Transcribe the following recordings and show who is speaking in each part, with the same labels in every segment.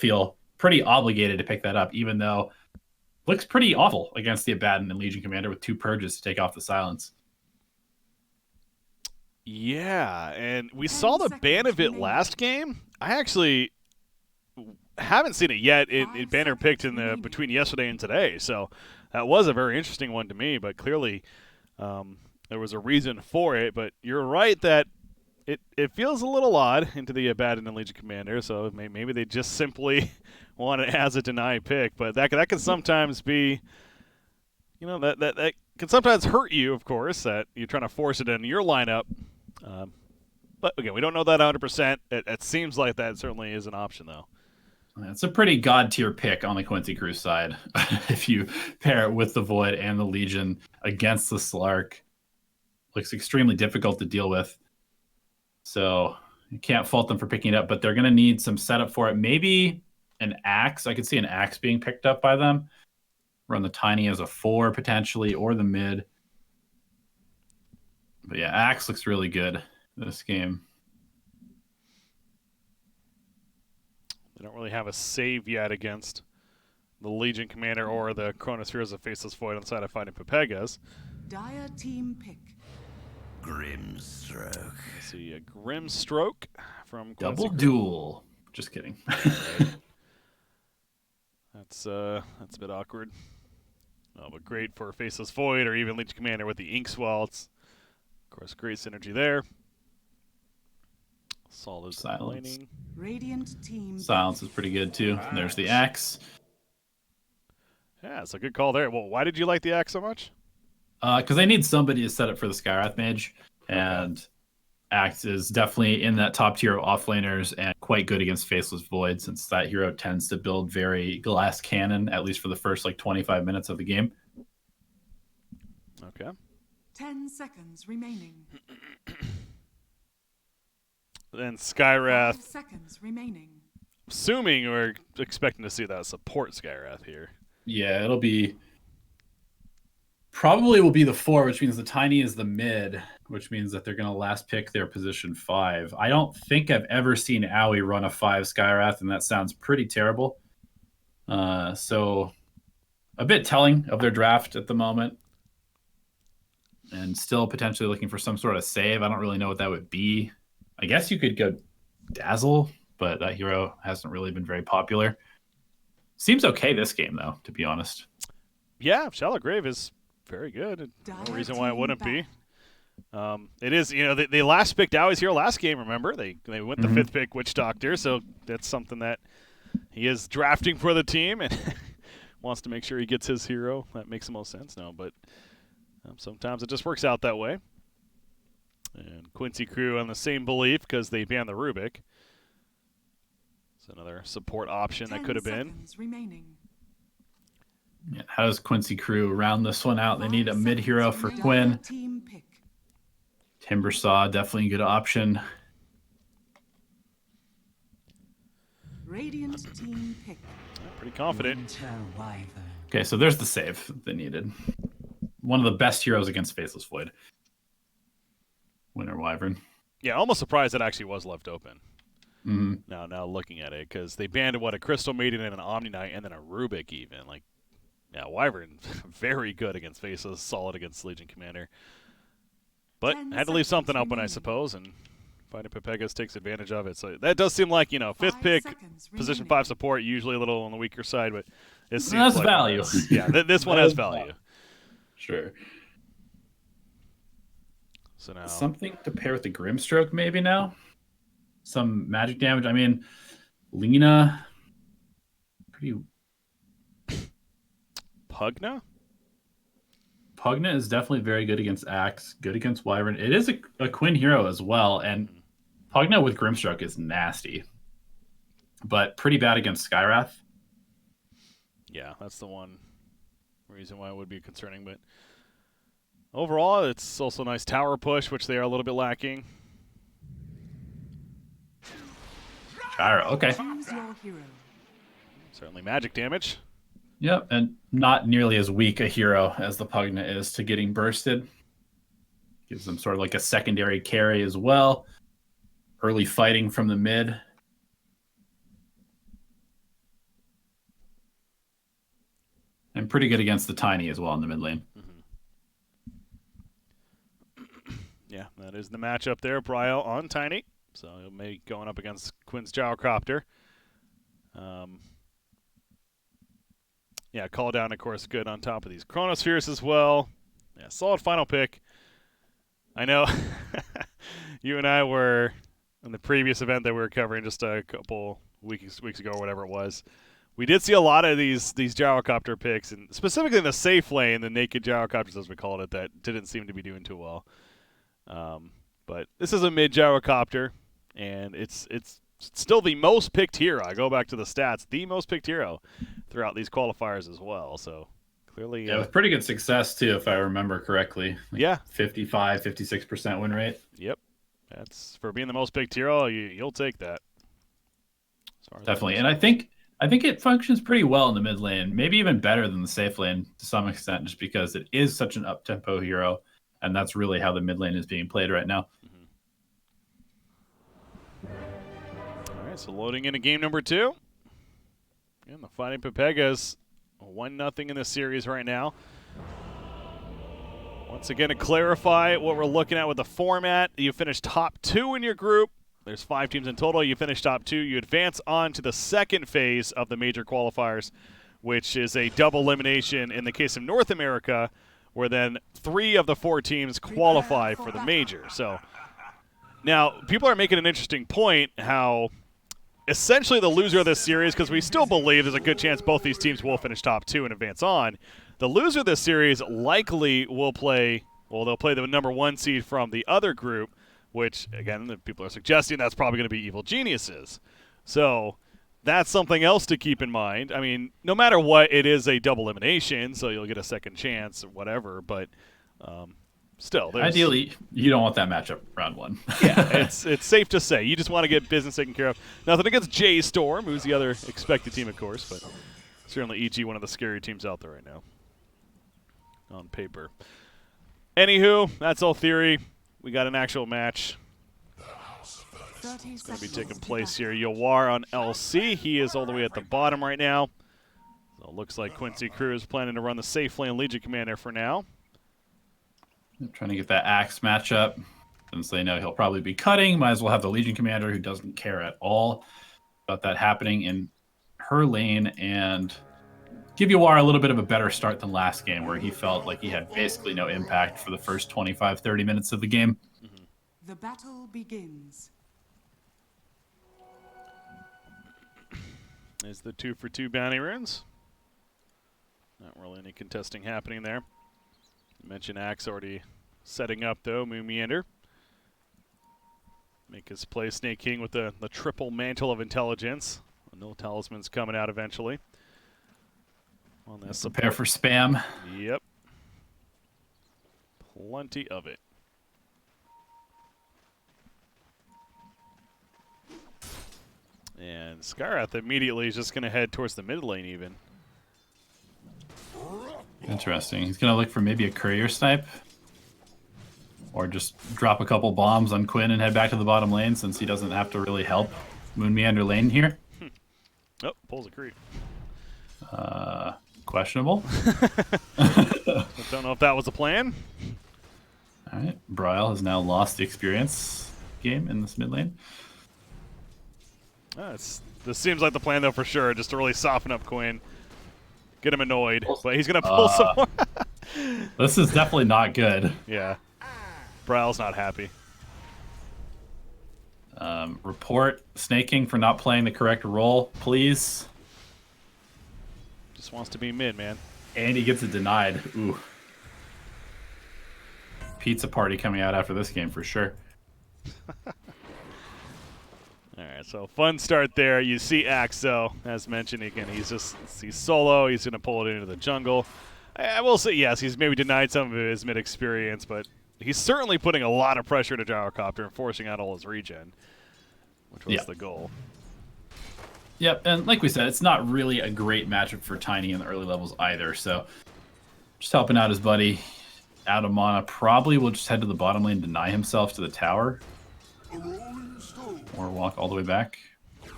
Speaker 1: feel pretty obligated to pick that up, even though it looks pretty awful against the Abaddon and Legion Commander with 2 purges to take off the silence.
Speaker 2: Yeah, and we saw the ban of it last game. I actually haven't seen it yet in banner picked in the between yesterday and today, so that was a very interesting one to me. But clearly, there was a reason for it. But you're right that it feels a little odd into the Abaddon and Legion Commander. So maybe they just simply want it as a deny pick. But that can sometimes be, that can sometimes hurt you. Of course, that you're trying to force it into your lineup. But again, we don't know that 100%. It seems like that certainly is an option, though.
Speaker 1: It's a pretty god tier pick on the Quincy Crew side. If you pair it with the Void and the Legion against the Slark, looks extremely difficult to deal with. So you can't fault them for picking it up, but they're going to need some setup for it. Maybe an Axe. I could see an Axe being picked up by them. Run the Tiny as a 4 potentially, or the mid. But yeah, Axe looks really good this game.
Speaker 2: They don't really have a save yet against the Legion Commander or the Chronospheres of Faceless Void on the side of fighting Pepegas.
Speaker 3: Dire team pick.
Speaker 4: Grimstroke.
Speaker 2: Let's see, a Grimstroke from Quincy
Speaker 1: Double
Speaker 2: Crew.
Speaker 1: duel. Just kidding.
Speaker 2: That's a bit awkward. Oh, but great for Faceless Void or even Legion Commander with the Inkswell. It's, of course, great synergy there. Solid
Speaker 1: Silence.
Speaker 3: Radiant team.
Speaker 1: Silence is pretty good too. And there's the Axe.
Speaker 2: Yeah, it's a good call there. Well, why did you like the Axe so much?
Speaker 1: Because I need somebody to set up for the Skywrath Mage, and Axe is definitely in that top tier of offlaners and quite good against Faceless Void, since that hero tends to build very glass cannon, at least for the first 25 minutes of the game.
Speaker 2: Okay.
Speaker 3: 10 seconds remaining.
Speaker 2: Then Skywrath.
Speaker 3: 5 seconds remaining.
Speaker 2: Assuming we're expecting to see that support Skywrath here.
Speaker 1: Yeah, it'll be... Probably will be the 4, which means the Tiny is the mid, which means that they're going to last pick their position 5. I don't think I've ever seen Owie run a 5 Skywrath, and that sounds pretty terrible. So a bit telling of their draft at the moment. And still potentially looking for some sort of save. I don't really know what that would be. I guess you could go Dazzle, but that hero hasn't really been very popular. Seems okay this game, though, to be honest.
Speaker 2: Yeah, Shallow Grave is very good. No reason why it wouldn't be. It is, they last picked Owie's hero last game, remember? They went the 5th pick, Witch Doctor, so that's something that he is drafting for the team and wants to make sure he gets his hero. That makes the most sense now, but sometimes it just works out that way. And Quincy Crew on the same belief because they banned the Rubik. It's another support option that could have been.
Speaker 3: Remaining.
Speaker 1: Yeah, how does Quincy Crew round this one out? They need a mid hero for Quinn.
Speaker 3: Team pick.
Speaker 1: Timbersaw, definitely a good option.
Speaker 3: Radiant team pick.
Speaker 2: Pretty confident.
Speaker 1: Okay, so there's the save they needed. One of the best heroes against Faceless Void. Winter Wyvern.
Speaker 2: Yeah, almost surprised that actually was left open.
Speaker 1: Mm-hmm.
Speaker 2: Now looking at it, because they banned a Crystal Maiden and an Omni Knight and then a Rubik even. Wyvern, very good against Faceless, solid against Legion Commander. But had to leave something open, I suppose, and finding Pepegas takes advantage of it. So that does seem like, 5th pick, position 5 support, usually a little on the weaker side, but it seems
Speaker 1: that's
Speaker 2: like
Speaker 1: value.
Speaker 2: This one has value.
Speaker 1: Sure.
Speaker 2: So now
Speaker 1: something to pair with the Grimstroke maybe now? Some magic damage. I mean, Lena, pretty...
Speaker 2: Pugna?
Speaker 1: Pugna is definitely very good against Axe, good against Wyvern. It is a Quinn hero as well, and Pugna with Grimstroke is nasty, but pretty bad against Skywrath.
Speaker 2: Yeah, that's the one reason why it would be concerning, but overall, it's also a nice tower push, which they are a little bit lacking.
Speaker 1: Gyro, okay.
Speaker 2: Certainly magic damage.
Speaker 1: Yep, and not nearly as weak a hero as the Pugna is to getting bursted. Gives them sort of like a secondary carry as well. Early fighting from the mid. And pretty good against the Tiny as well in the mid lane.
Speaker 2: Yeah, that is the matchup there. Bryle on Tiny. So he'll be going up against Quinn's Gyrocopter. Yeah, call down, of course, good on top of these Chronospheres as well. Yeah, solid final pick. I know you and I were in the previous event that we were covering just a couple weeks ago or whatever it was. We did see a lot of these Gyrocopter picks, and specifically in the safe lane, the naked Gyrocopters, as we called it, that didn't seem to be doing too well. But this is a mid Gyrocopter, and it's still the most picked hero. I go back to the stats, the most picked hero throughout these qualifiers as well. So clearly,
Speaker 1: yeah, with pretty good success too, if I remember correctly. Like
Speaker 2: yeah,
Speaker 1: 55, 56% win rate.
Speaker 2: Yep, that's for being the most picked hero. You'll take that.
Speaker 1: Definitely, and I think it functions pretty well in the mid lane, maybe even better than the safe lane to some extent, just because it is such an up tempo hero, and that's really how the mid lane is being played right now.
Speaker 2: All right, so loading into game number 2. And the Fighting Pepegas, 1-0 in this series right now. Once again, to clarify what we're looking at with the format, you finish top 2 in your group. There's 5 teams in total. You finish top 2. You advance on to the second phase of the major qualifiers, which is a double elimination in the case of North America, where then 3 of the 4 teams qualify for the major. So now people are making an interesting point how essentially the loser of this series, because we still believe there's a good chance both these teams will finish top 2 and advance on. The loser of this series likely will play, well, they'll play the number 1 seed from the other group, which, again, the people are suggesting that's probably going to be Evil Geniuses. So that's something else to keep in mind. I mean, no matter what, it is a double elimination, so you'll get a second chance or whatever, but still.
Speaker 1: Ideally, you don't want that matchup round 1.
Speaker 2: Yeah, it's safe to say. You just want to get business taken care of. Nothing against J-Storm, who's the other expected team, of course, but certainly EG, one of the scary teams out there right now on paper. Anywho, that's all theory. We got an actual match. It's going to be taking place here. Yawar on LC. He is all the way at the bottom right now. So it looks like Quincy Cruz planning to run the safe lane Legion Commander for now.
Speaker 1: Trying to get that Axe matchup. Since they know he'll probably be cutting, might as well have the Legion Commander who doesn't care at all about that happening in her lane and give Yawar a little bit of a better start than last game, where he felt like he had basically no impact for the first 25, 30 minutes of the game.
Speaker 3: The battle begins.
Speaker 2: There's the 2-for-2 bounty runes. Not really any contesting happening there. You mentioned Axe already setting up, though. Moon Meander. Make his play. Snake King with the triple mantle of intelligence. No talisman's coming out eventually. On this,
Speaker 1: prepare for spam.
Speaker 2: Yep. Plenty of it. And Skyrath immediately is just going to head towards the mid lane even.
Speaker 1: Interesting. He's going to look for maybe a courier snipe. Or just drop a couple bombs on Quinn and head back to the bottom lane, since he doesn't have to really help Moon Meander lane here.
Speaker 2: Oh, pulls a creep.
Speaker 1: Questionable.
Speaker 2: Don't know if that was the plan.
Speaker 1: All right. Bryle has now lost the experience game in this mid lane.
Speaker 2: This seems like the plan, though, for sure, just to really soften up Quinn. Get him annoyed, but he's going to pull some more.
Speaker 1: This is definitely not good.
Speaker 2: Yeah. Bryle's not happy.
Speaker 1: Report Snake King for not playing the correct role, please.
Speaker 2: Just wants to be mid, man.
Speaker 1: And he gets it denied. Ooh. Pizza party coming out after this game for sure.
Speaker 2: All right, so fun start there. You see Axe, though, as mentioned, again, he's solo. He's going to pull it into the jungle. I will say, yes, he's maybe denied some of his mid experience, but he's certainly putting a lot of pressure to Gyrocopter and forcing out all his regen, which was the goal.
Speaker 1: Yep, and like we said, it's not really a great matchup for Tiny in the early levels either, so just helping out his buddy. Out of mana, probably will just head to the bottom lane, deny himself to the tower, or walk all the way back.
Speaker 2: Gonna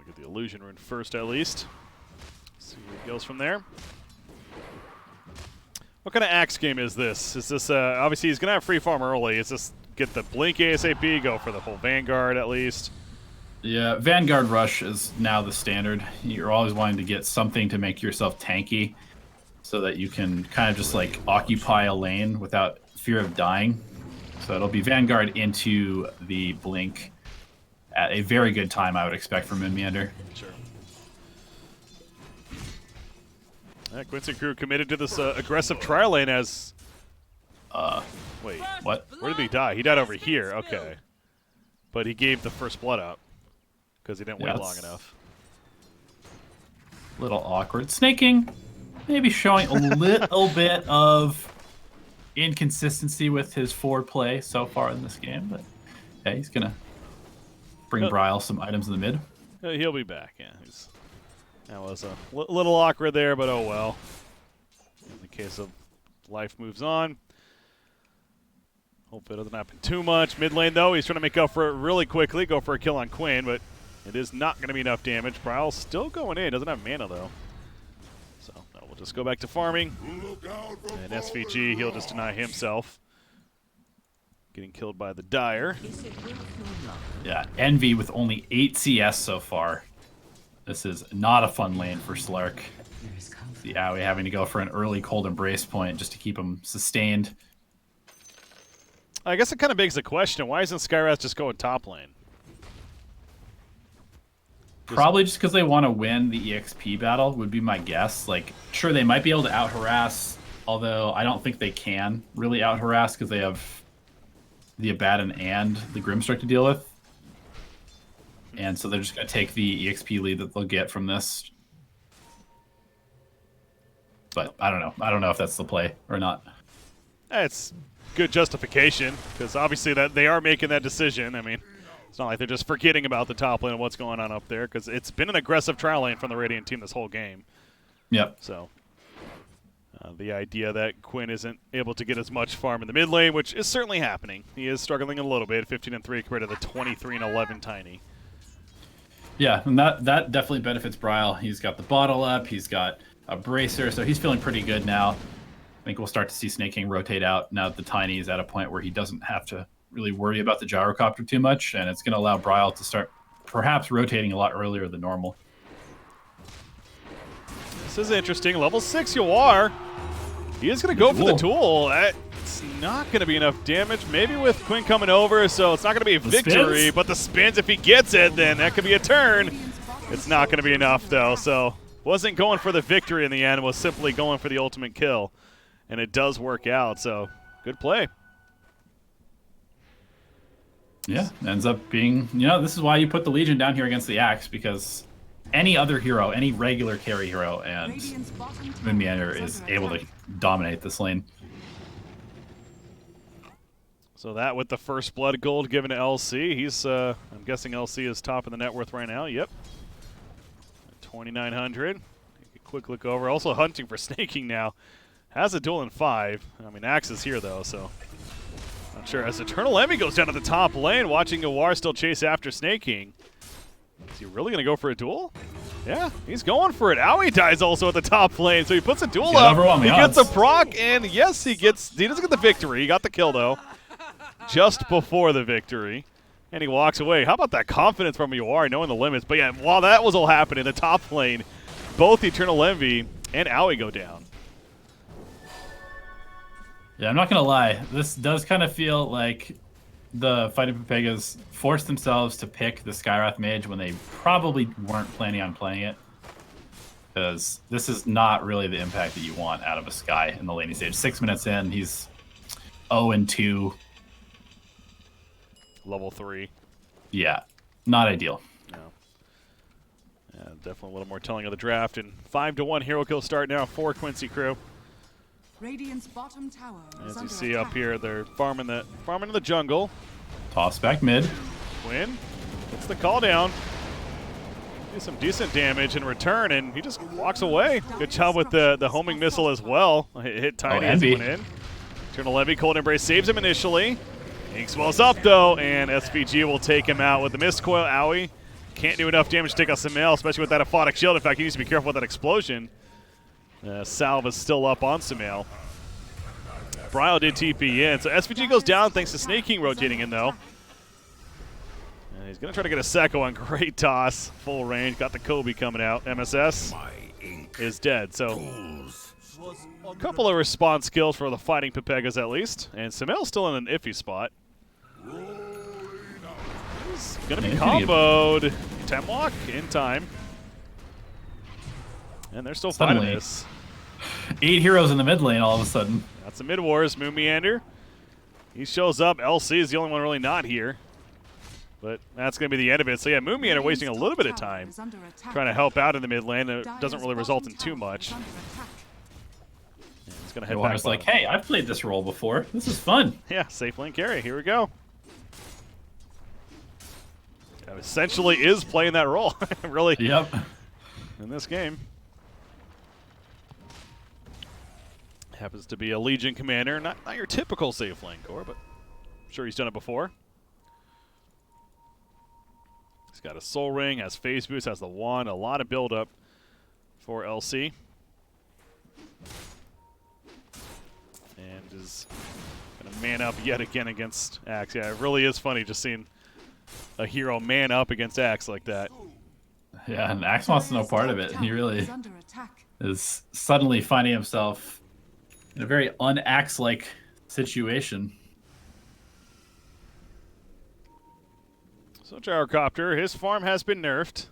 Speaker 2: get the illusion rune first, at least. See where he goes from there. What kind of axe game is this? Is this obviously he's gonna have free farm early? Is this get the blink ASAP, go for the whole Vanguard at least?
Speaker 1: Yeah, Vanguard Rush is now the standard. You're always wanting to get something to make yourself tanky so that you can kind of just like occupy a lane without fear of dying. So it'll be Vanguard into the blink at a very good time, I would expect, from Meander.
Speaker 2: Sure. Quincy crew committed to this aggressive trial lane as... Wait.
Speaker 1: What?
Speaker 2: Where did he die? He died over here. Okay. But he gave the first blood out because he didn't wait long enough.
Speaker 1: A little awkward. Snaking, maybe showing a little bit of inconsistency with his forward play so far in this game, but yeah, he's gonna bring Bryle some items in the mid.
Speaker 2: He'll be back. Yeah, that was a little awkward there, but oh well. In the case of life moves on. Hope it doesn't happen too much. Mid lane though, he's trying to make up for it really quickly. Go for a kill on Quinn, but it is not going to be enough damage. Bryle's still going in. Doesn't have mana though. So no, we'll just go back to farming. And SVG, he'll just deny himself. Getting killed by the Dire.
Speaker 1: Yeah, Envy with only 8 CS so far. This is not a fun lane for Slark. See Owie having to go for an early cold embrace point just to keep him sustained.
Speaker 2: I guess it kind of begs the question, why isn't Skywrath just going top lane?
Speaker 1: Probably just because they want to win the EXP battle would be my guess. Like, sure, they might be able to out-harass, although I don't think they can really out-harass because they have the Abaddon and the Grimstrike to deal with. And so they're just going to take the EXP lead that they'll get from this. But I don't know. I don't know if that's the play or not.
Speaker 2: It's good justification, because obviously that they are making that decision. I mean, it's not like they're just forgetting about the top lane and what's going on up there, because it's been an aggressive trial lane from the Radiant team this whole game.
Speaker 1: Yep.
Speaker 2: So the idea that Quinn isn't able to get as much farm in the mid lane, which is certainly happening. He is struggling a little bit, 15-3 compared to the 23-11 Tiny.
Speaker 1: Yeah, and that definitely benefits Bryle. He's got the bottle up, he's got a bracer, so he's feeling pretty good now. I think we'll start to see Snake King rotate out now that the Tiny is at a point where he doesn't have to really worry about the gyrocopter too much, and it's going to allow Bryle to start perhaps rotating a lot earlier than normal.
Speaker 2: This is interesting. Level 6 Yawar. He is going to go for the tool. It's not going to be enough damage. Maybe with Quinn coming over, so it's not going to be a victory,
Speaker 1: spins?
Speaker 2: but the spins, if he gets it, then that could be a turn. It's not going to be enough, though, so wasn't going for the victory in the end, was simply going for the ultimate kill. And it does work out, so good play.
Speaker 1: Yeah, ends up being, this is why you put the Legion down here against the Axe, because any other hero, any regular carry hero, and Meander is able to dominate this lane.
Speaker 2: So that with the first blood gold given to LC. He's, I'm guessing LC is top of the net worth right now. Yep. 2,900. Quick look over. Also hunting for Snaking now. Has a duel in 5. I mean, Axe is here, though, so not sure. As Eternal Envy goes down to the top lane, watching Yawar still chase after Snaking. Is he really going to go for a duel? Yeah, he's going for it. Owie dies also at the top lane, so he puts a duel up. He gets a proc, and yes, he doesn't get the victory. He got the kill, though, just before the victory. And he walks away. How about that confidence from Yawar, knowing the limits? But yeah, while that was all happening, the top lane, both Eternal Envy and Owie go down.
Speaker 1: Yeah, I'm not going to lie. This does kind of feel like the Fighting Pepegas forced themselves to pick the Skywrath Mage when they probably weren't planning on playing it. Because this is not really the impact that you want out of a Sky in the laning stage. 6 minutes in, he's 0-2.
Speaker 2: Level 3.
Speaker 1: Yeah, not ideal.
Speaker 2: No. Yeah, definitely a little more telling of the draft. And 5-1 hero kill start now for Quincy crew.
Speaker 3: Radiant's bottom tower
Speaker 2: As you see up here, they're farming in the jungle.
Speaker 1: Toss back mid.
Speaker 2: Quinn gets the call down. Do some decent damage in return, and he just walks away. Good job with the homing missile as well. Hit Tiny as it went in. Eternal Envy, Cold Embrace saves him initially. Ink swells up though, and SVG will take him out with the Mist Coil. Owie can't do enough damage to take out Sumail, especially with that aphotic shield. In fact, he needs to be careful with that explosion. Salve is still up on Sumail. Bryle did TP in, so SVG goes down thanks to Snake King rotating in, though. And he's going to try to get a Sekko on. Great toss. Full range. Got the Kobe coming out. MSS is dead, so a couple of response skills for the fighting Pepegas at least. And Sumail's still in an iffy spot. He's going to be comboed. Temlock in time. And they're still fighting this.
Speaker 1: 8 heroes in the mid lane all of a sudden.
Speaker 2: That's the mid wars. Moon Meander. He shows up. LC is the only one really not here. But that's going to be the end of it. So yeah, Moon Meander wasting a little bit of time trying to help out in the mid lane. It doesn't really result in too much. He's going to head back.
Speaker 1: It's like, hey, I've played this role before. This is fun.
Speaker 2: Yeah, safe lane carry. Here we go. Yeah, essentially is playing that role. Really.
Speaker 1: Yep.
Speaker 2: In this game. Happens to be a Legion commander. Not your typical safe lane core, but I'm sure he's done it before. He's got a Soul Ring, has Phase Boost, has the Wand. A lot of build-up for LC. And is going to man up yet again against Axe. Yeah, it really is funny just seeing a hero man up against Axe like that.
Speaker 1: Yeah, and Axe wants no part of it. He really is suddenly finding himself in a very un-Axe-like situation.
Speaker 2: So Gyrocopter, his farm has been nerfed,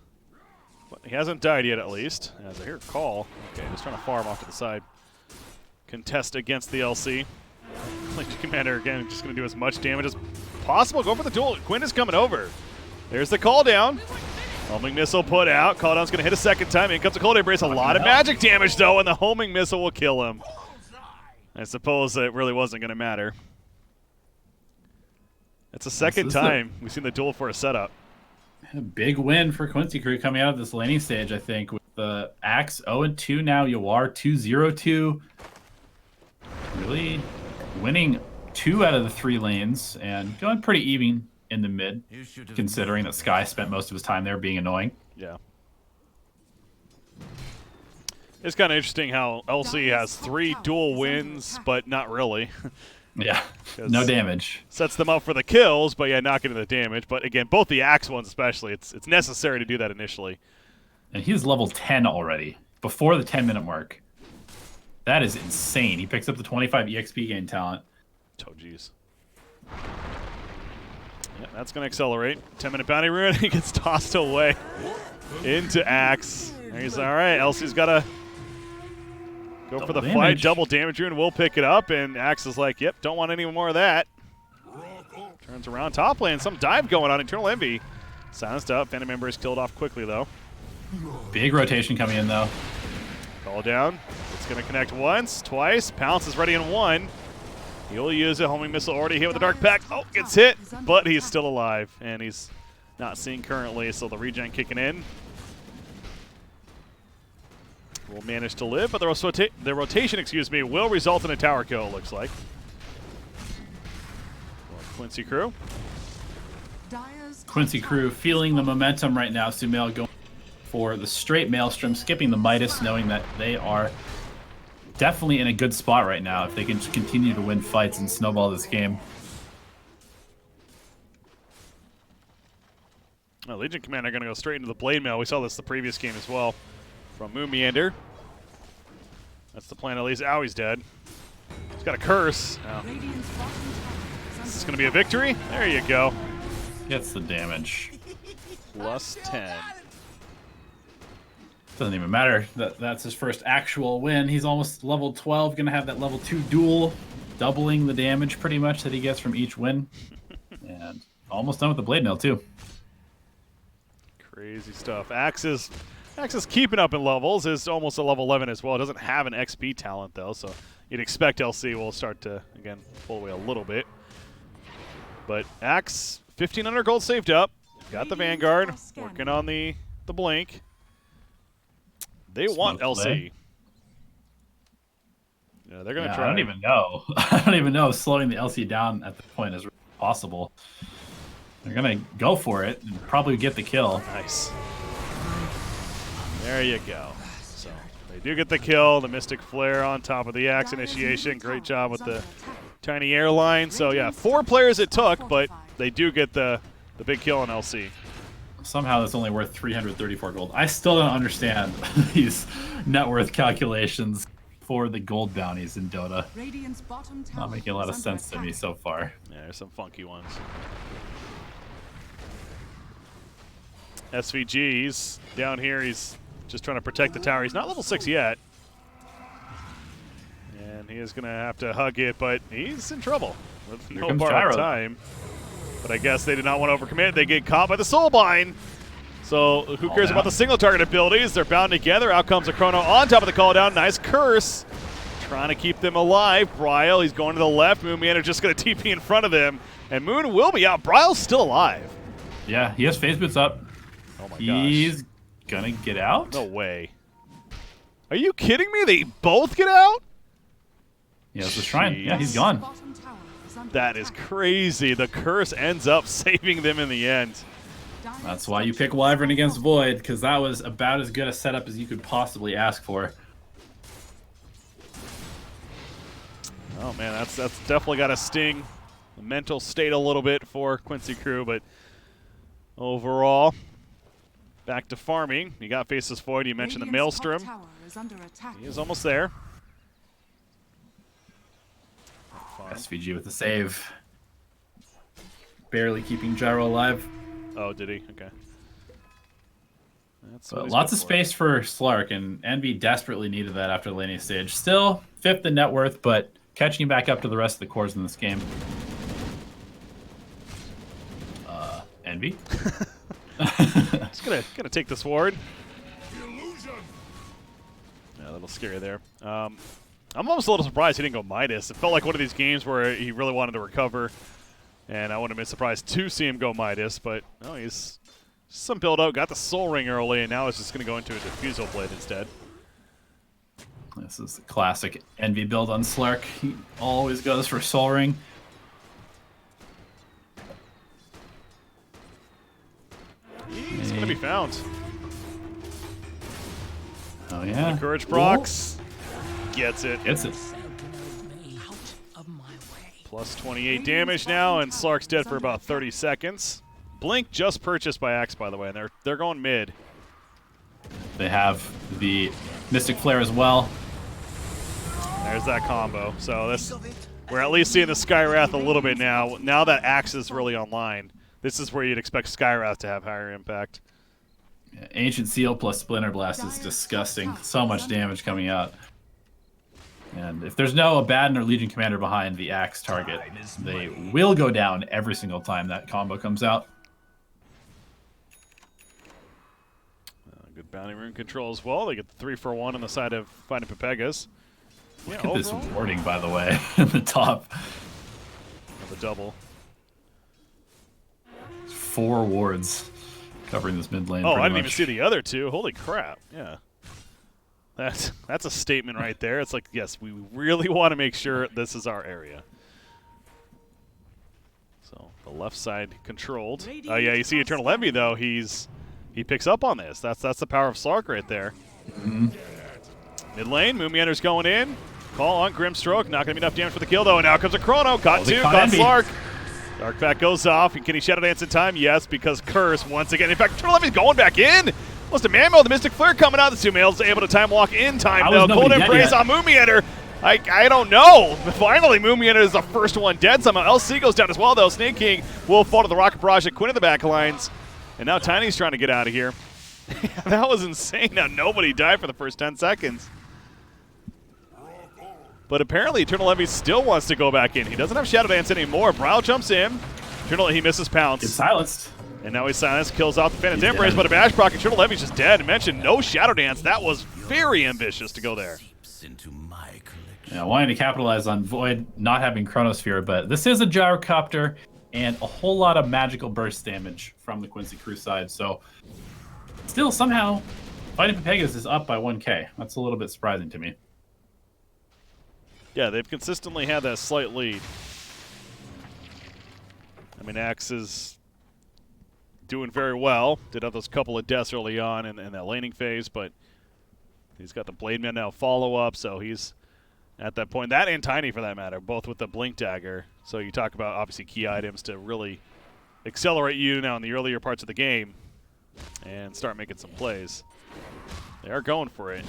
Speaker 2: but he hasn't died yet at least. As I hear a call. Okay, just trying to farm off to the side. Contest against the LC. Legion Commander, again, just going to do as much damage as possible. Go for the duel. Quinn is coming over. There's the call down. Homing missile put out. Call down's going to hit a second time. In comes the cold embrace. A lot of magic damage, though, and the homing missile will kill him. I suppose it really wasn't going to matter. It's the second time we've seen the duel for a setup.
Speaker 1: A big win for Quincy Crew coming out of this laning stage, I think, with the Axe 0-2 now. Yawar 2-0-2. Really winning 2 out of the 3 lanes and going pretty even in the mid, considering that Sky spent most of his time there being annoying.
Speaker 2: Yeah. It's kind of interesting how LC has 3 dual wins, but not really.
Speaker 1: Yeah, no damage.
Speaker 2: Sets them up for the kills, but yeah, not getting the damage. But again, both the Axe ones especially, it's necessary to do that initially.
Speaker 1: And he's level 10 already, before the 10-minute mark. That is insane. He picks up the 25 EXP gain talent.
Speaker 2: Oh, jeez. Yeah, that's going to accelerate. 10-minute bounty rune, he gets tossed away into Axe. And he's all right, LC's got to go for the fight. Double damage rune will pick it up, and Axe is like, yep, don't want any more of that. Turns around top lane, some dive going on. Eternal Envy silenced up. Phantom Ember is killed off quickly, though.
Speaker 1: Big rotation coming in, though.
Speaker 2: Call down. It's going to connect once, twice. Pounce is ready in 1. He'll use it. Homing missile already hit with the Dark Pact. Oh, gets hit, but he's still alive, and he's not seen currently, so the regen kicking in. Will manage to live, but the rotation, will result in a tower kill, it looks like. Quincy Crew.
Speaker 1: Quincy Crew feeling the momentum right now. Sumail going for the straight Maelstrom, skipping the Midas, knowing that they are definitely in a good spot right now if they can just continue to win fights and snowball this game.
Speaker 2: Well, Legion Commander going to go straight into the Blade Mail. We saw this the previous game as well from Moon Meander. That's the plan, at least. Ow, he's dead. He's got a curse. Oh. Is this going to be a victory? There you go.
Speaker 1: Gets the damage.
Speaker 2: Plus 10.
Speaker 1: Doesn't even matter. That's his first actual win. He's almost level 12, going to have that level 2 duel, doubling the damage pretty much that he gets from each win. And almost done with the Blade Mail, too.
Speaker 2: Crazy stuff. Axe is keeping up in levels. Is almost a level 11 as well. It doesn't have an XP talent, though, so you'd expect LC will start to, again, pull away a little bit. But Axe, 1,500 gold saved up. Got the Vanguard. Working on the Blink. They want LC. Yeah, they're going to try.
Speaker 1: I don't even know. I don't even know if slowing the LC down at the point is possible. They're going to go for it and probably get the kill.
Speaker 2: Nice. There you go. So they do get the kill. The Mystic Flare on top of the Axe initiation. Great job with the tiny airline. So yeah, 4 players it took, but they do get the big kill on LC.
Speaker 1: Somehow that's only worth 334 gold. I still don't understand these net worth calculations for the gold bounties in Dota. Not making a lot of sense to me so far.
Speaker 2: Yeah, there's some funky ones. SVG, he's down here. He's just trying to protect the tower. He's not level 6 yet. And he is going to have to hug it, but he's in trouble with no borrowed time. But I guess they did not want to overcommit. They get caught by the Soulbind. So who cares about the single target abilities? They're bound together. Out comes a Chrono on top of the call down. Nice curse. Trying to keep them alive. Bryle, he's going to the left. Moon Meander just going to TP in front of him. And Moon will be out. Bryle's still alive.
Speaker 1: Yeah, he has phase boots up.
Speaker 2: Oh my gosh.
Speaker 1: He's going to get out?
Speaker 2: No way. Are you kidding me? They both get out?
Speaker 1: Yeah, it's a shrine. Yeah, he's gone.
Speaker 2: That is crazy. The curse ends up saving them in the end.
Speaker 1: That's why you pick Wyvern against Void, because that was about as good a setup as you could possibly ask for.
Speaker 2: Oh man, that's definitely got to sting the mental state a little bit for Quincy crew, but overall, back to farming. You got Faceless Void. You mentioned the Maelstrom. He is almost there.
Speaker 1: SVG with the save. Barely keeping Gyro alive.
Speaker 2: Oh, did he? Okay. That's
Speaker 1: lots of space for Slark, and Envy desperately needed that after the laning stage. Still 5th in net worth, but catching back up to the rest of the cores in this game. Envy?
Speaker 2: Just gonna take the sword. Yeah, a little scary there. I'm almost a little surprised he didn't go Midas. It felt like one of these games where he really wanted to recover, and I wouldn't have been surprised to see him go Midas, but no, he's some build-up, got the Soul Ring early, and now it's just going to go into a Diffusal Blade instead.
Speaker 1: This is the classic Envy build on Slark. He always goes for Soul Ring.
Speaker 2: He's going to be found.
Speaker 1: Oh, yeah.
Speaker 2: Courage procs. Gets it.
Speaker 1: Gets it.
Speaker 2: Plus 28 damage now, and Slark's dead for about 30 seconds. Blink just purchased by Axe, by the way, and they're going mid.
Speaker 1: They have the Mystic Flare as well.
Speaker 2: There's that combo. So we're at least seeing the Skywrath a little bit now. Now that Axe is really online, this is where you'd expect Skywrath to have higher impact.
Speaker 1: Yeah, Ancient Seal plus Splinter Blast is disgusting. So much damage coming out. And if there's no Abaddon or Legion Commander behind the Axe target, they will go down every single time that combo comes out.
Speaker 2: Good bounty rune control as well. They get the 3-for-1 on the side of finding Pepegas.
Speaker 1: Look at this warding, by the way, in the top.
Speaker 2: The double.
Speaker 1: 4 wards covering this mid lane.
Speaker 2: Oh, I didn't even see the other 2. Holy crap. Yeah. That's a statement right there. It's like, yes, we really want to make sure this is our area. So the left side controlled. Oh yeah, you see Eternal Envy though. He picks up on this. That's the power of Slark right there. Mid lane, Moon Meander's going in. Call on Grimstroke. Not going to be enough damage for the kill though. And now comes a Chrono. Got 2. Got Slark. Dark Pack goes off. Can he Shadow Dance in time? Yes, because Curse once again. In fact, Eternal Envy's going back in. Wants to man-mo the Mystic Flare coming out. The 2 males able to time walk in time though. Cold Embrace on Moon Meander. I don't know. Finally, Moon Meander is the first one dead somehow. LC goes down as well though. Snake King will fall to the Rocket Barrage and Quinn in the back lines. And now Tiny's trying to get out of here. That was insane. Now nobody died for the first 10 seconds. But apparently Eternal Envy still wants to go back in. He doesn't have Shadow Dance anymore. Bryle jumps in. He misses Pounce.
Speaker 1: Gets silenced.
Speaker 2: And now he's silenced, kills off the Phantom's Embrace, but a Bash Proc, Eternal Envy's just dead. I mentioned no Shadow Dance. That was very ambitious to go there.
Speaker 1: Yeah, wanting to capitalize on Void not having Chronosphere, but this is a Gyrocopter and a whole lot of magical burst damage from the Quincy crew side. So still somehow fighting Pepegas is up by 1k. That's a little bit surprising to me.
Speaker 2: Yeah, they've consistently had that slight lead. I mean, Axe is doing very well. Did have those couple of deaths early on in that laning phase, but he's got the Blade Man now follow-up, so he's at that point. That and Tiny, for that matter, both with the Blink Dagger. So you talk about, obviously, key items to really accelerate you now in the earlier parts of the game and start making some plays. They are going for it.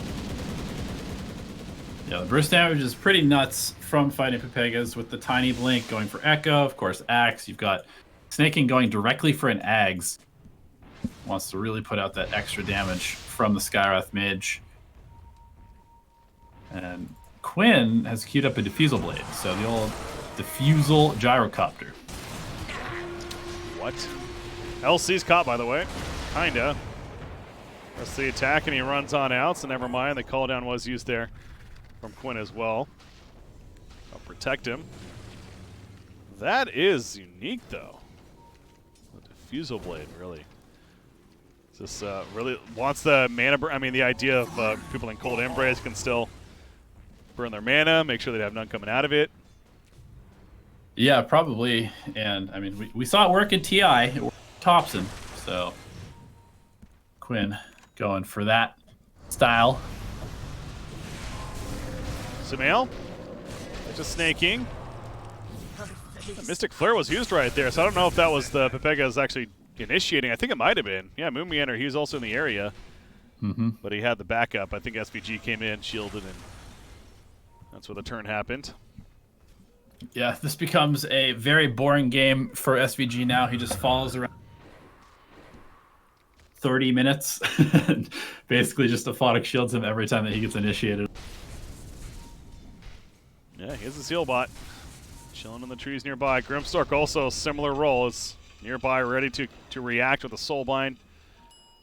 Speaker 1: Yeah, the burst damage is pretty nuts from fighting Pepegas with the Tiny Blink going for Echo, of course, Axe. You've got Snaking going directly for an Ags. Wants to really put out that extra damage from the Skywrath Mage. And Quinn has queued up a Diffusal Blade, so the old Diffusal Gyrocopter.
Speaker 2: What? LC's caught, by the way. Kinda. That's the attack, and he runs on out, so never mind. The call down was used there from Quinn as well. I'll protect him. That is unique, though. The Diffusal Blade, really. This really wants the mana. I mean, the idea of people in Cold Embrace can still burn their mana, make sure they have none coming out of it.
Speaker 1: Yeah, probably. And, I mean, we saw it work in TI. It worked in Thompson. So, Quinn going for that style.
Speaker 2: Sumail, just snaking. Mystic Flare was used right there, so I don't know if that was the Pepegas actually initiating. I think it might have been. Yeah, Moon Meander, he was also in the area. But he had the backup. I think SVG came in, shielded, and that's where the turn happened.
Speaker 1: Yeah, this becomes a very boring game for SVG now. He just follows around 30 minutes. Basically just Aphotic shields him every time that he gets initiated.
Speaker 2: Yeah, he has a Seal Bot. Chilling in the trees nearby. Grimstork also a similar role. Is nearby, ready to react with a Soulbind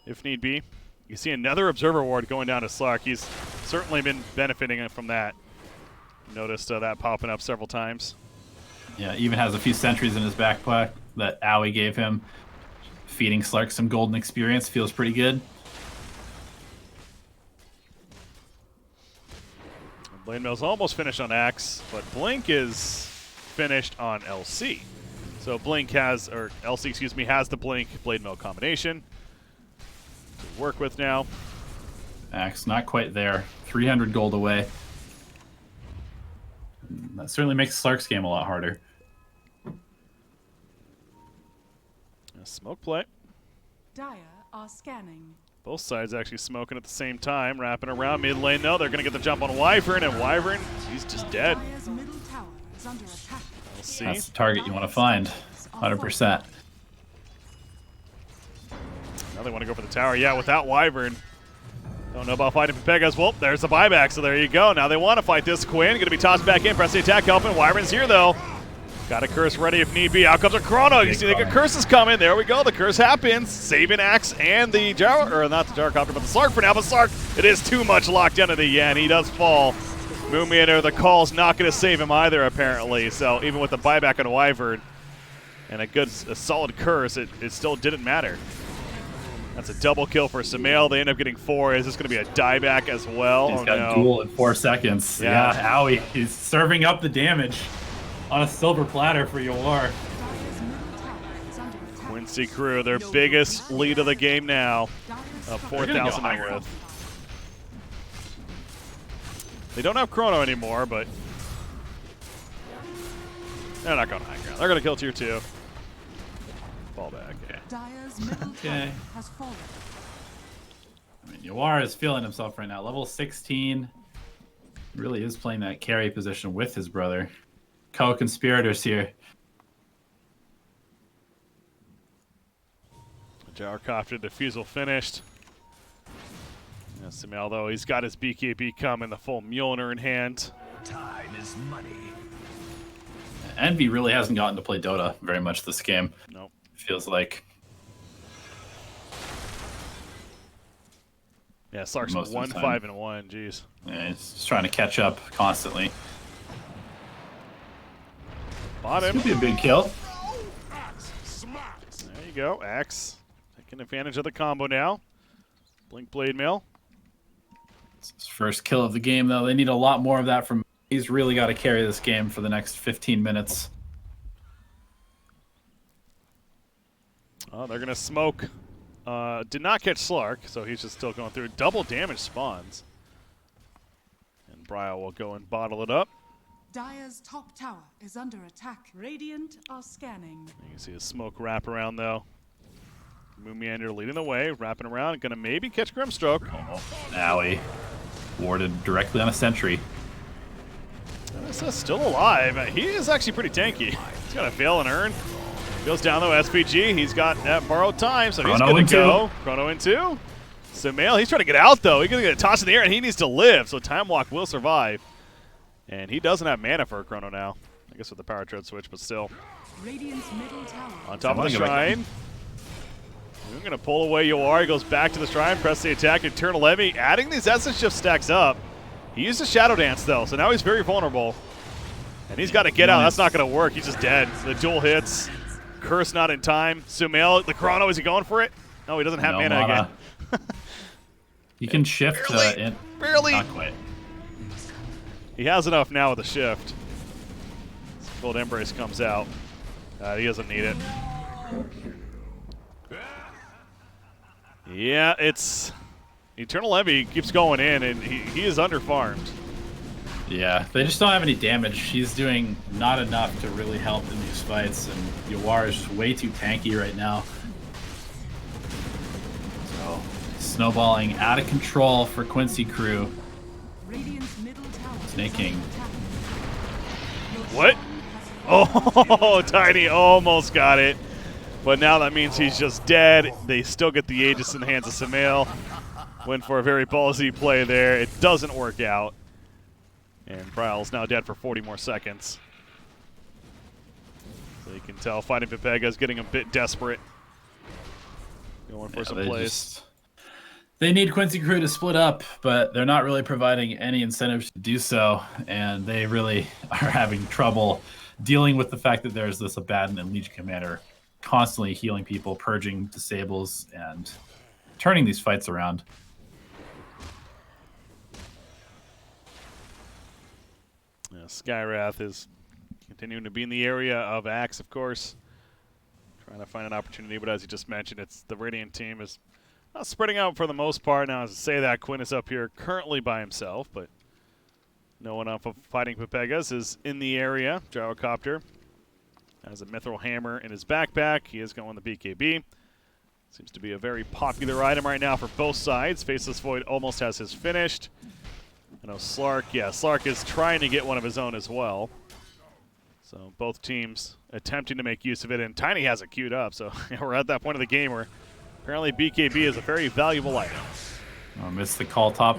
Speaker 2: if need be. You see another Observer Ward going down to Slark. He's certainly been benefiting from that. Noticed that popping up several times.
Speaker 1: Yeah, even has a few sentries in his backpack that Owie gave him. Feeding Slark some golden experience feels pretty good.
Speaker 2: Blade Mill's almost finished on Axe, but Blink is finished on LC. So Blink has, or LC, excuse me, has the Blink Blade Mill combination to work with now.
Speaker 1: Axe not quite there. 300 gold away. That certainly makes Slark's game a lot harder.
Speaker 2: A smoke play.
Speaker 3: Dire are scanning.
Speaker 2: Both sides actually smoking at the same time, wrapping around mid lane. No, they're going to get the jump on Wyvern, and Wyvern, he's just dead.
Speaker 3: Dire's middle tower is under attack.
Speaker 2: We'll see.
Speaker 1: That's the target you want to find. 100%.
Speaker 2: Now they want to go for the tower. Yeah, without Wyvern. Don't know about fighting Pepegas. Well, there's the buyback, so there you go. Now they want to fight this. Quinn going to be tossed back in. Press the attack, helping. Wyvern's here, though. Got a curse ready if need be. Out comes a Chrono. You see the curse is coming. There we go. The curse happens. Saving Axe and the Gyro, or not the Gyrocopter, but the Slark for now. But Slark, it is too much locked into the Yen. He does fall. Moon Meander, the call's not going to save him either, apparently. So even with the buyback on Wyvern and a solid curse, it still didn't matter. That's a double kill for Sumail. They end up getting 4. Is this going to be a dieback as well?
Speaker 1: He's got Ghoul in 4 seconds. Yeah, Owie, he's serving up the damage on a silver platter for Yawar.
Speaker 2: Quincy crew, their biggest lead of the game now, of 4,000 net worth. They don't have Chrono anymore, but they're not going high ground. They're going to kill tier 2. Fall back.
Speaker 1: Okay. I mean, Yawar is feeling himself right now. Level 16. Really is playing that carry position with his brother. Co-conspirators here.
Speaker 2: Gyrocopter Diffusal finished. Yeah, Sumail, though, he's got his BKB coming, the full Mjolnir in hand.
Speaker 4: Time is money.
Speaker 1: Envy really hasn't gotten to play Dota very much this game.
Speaker 2: Nope.
Speaker 1: Feels like.
Speaker 2: Yeah, Slark's 1-5-1. Jeez.
Speaker 1: Yeah, he's just trying to catch up constantly.
Speaker 2: Bought him.
Speaker 1: This could be a big kill.
Speaker 2: There you go. Axe taking advantage of the combo now. Blink Blade Mail.
Speaker 1: It's his first kill of the game, though. They need a lot more of that from. He's really got to carry this game for the next 15 minutes.
Speaker 2: Oh, they're going to smoke. Did not catch Slark, so he's just still going through. Double damage spawns. And Bryle will go and bottle it up.
Speaker 3: Dire's top tower is under attack. Radiant are scanning.
Speaker 2: You can see a smoke wrap around, though. Moomiander leading the way, wrapping around. Going to maybe catch Grimstroke.
Speaker 1: Oh, owie. Warded directly on a sentry.
Speaker 2: This still alive. He is actually pretty tanky. He's got a Veil and Urn. Goes down though, SPG. He's got that borrowed time, so he's going to go. Chrono in 2. Sumail, he's trying to get out though. He's going to get a toss in the air, and he needs to live, so Time Walk will survive. And he doesn't have mana for a Chrono now. I guess with the power tread switch, but still.
Speaker 3: Radiant's middle tower.
Speaker 2: On top of the shrine. We're going to pull away Yoar. He goes back to the shrine, press the attack, Eternal Levy. Adding these Essence Shift stacks up. He used a Shadow Dance though, so now he's very vulnerable. And he's got to get out. That's not going to work. He's just dead. The dual hits. Curse not in time. Sumail, the Chrono, is he going for it? No, he doesn't have mana again.
Speaker 1: You can shift in.
Speaker 2: Barely.
Speaker 1: Not quite.
Speaker 2: He has enough now with the shift. Cold Embrace comes out. He doesn't need it. Yeah, it's... Eternal Levy keeps going in, and he is under-farmed.
Speaker 1: Yeah, they just don't have any damage. He's doing not enough to really help in these fights, and Yawar is just way too tanky right now. So, snowballing out of control for Quincy crew. Snaking.
Speaker 2: What? Oh, Tiny almost got it. But now that means he's just dead. They still get the Aegis in the hands of Sumail. Went for a very ballsy play there. It doesn't work out. And Bryle's now dead for 40 more seconds. So you can tell fighting Pepegas getting a bit desperate. Going for some plays.
Speaker 1: They need Quincy crew to split up, but they're not really providing any incentives to do so. And they really are having trouble dealing with the fact that there's this Abaddon and Legion Commander constantly healing people, purging disables, and turning these fights around.
Speaker 2: Skywrath is continuing to be in the area of Axe, of course. Trying to find an opportunity, but as you just mentioned, it's the Radiant team is not spreading out for the most part. Now, as I say that, Quinn is up here currently by himself, but no one off of fighting Pepegas is in the area. Gyrocopter has a Mithril Hammer in his backpack. He is going the BKB. Seems to be a very popular item right now for both sides. Faceless Void almost has his finished. I know Slark, yeah, Slark is trying to get one of his own as well. So both teams attempting to make use of it, and Tiny has it queued up. So we're at that point of the game where apparently BKB is a very valuable item.
Speaker 1: Oh, missed the call top.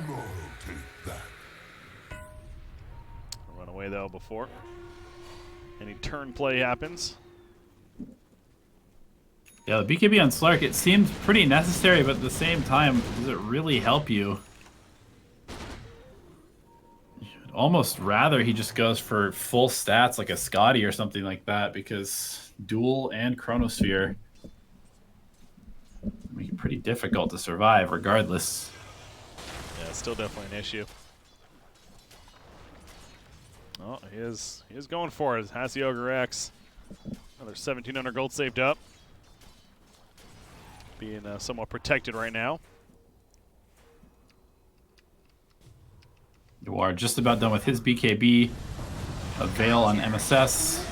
Speaker 2: Run away though before any turn play happens.
Speaker 1: Yeah, the BKB on Slark, it seems pretty necessary, but at the same time, does it really help you? Almost rather he just goes for full stats like a Scotty or something like that, because Duel and Chronosphere make it pretty difficult to survive regardless.
Speaker 2: Yeah, it's still definitely an issue. Oh, he is going for it. Has the Ogre X. Another 1,700 gold saved up. Being somewhat protected right now.
Speaker 1: You are just about done with his BKB. A Veil on MSS.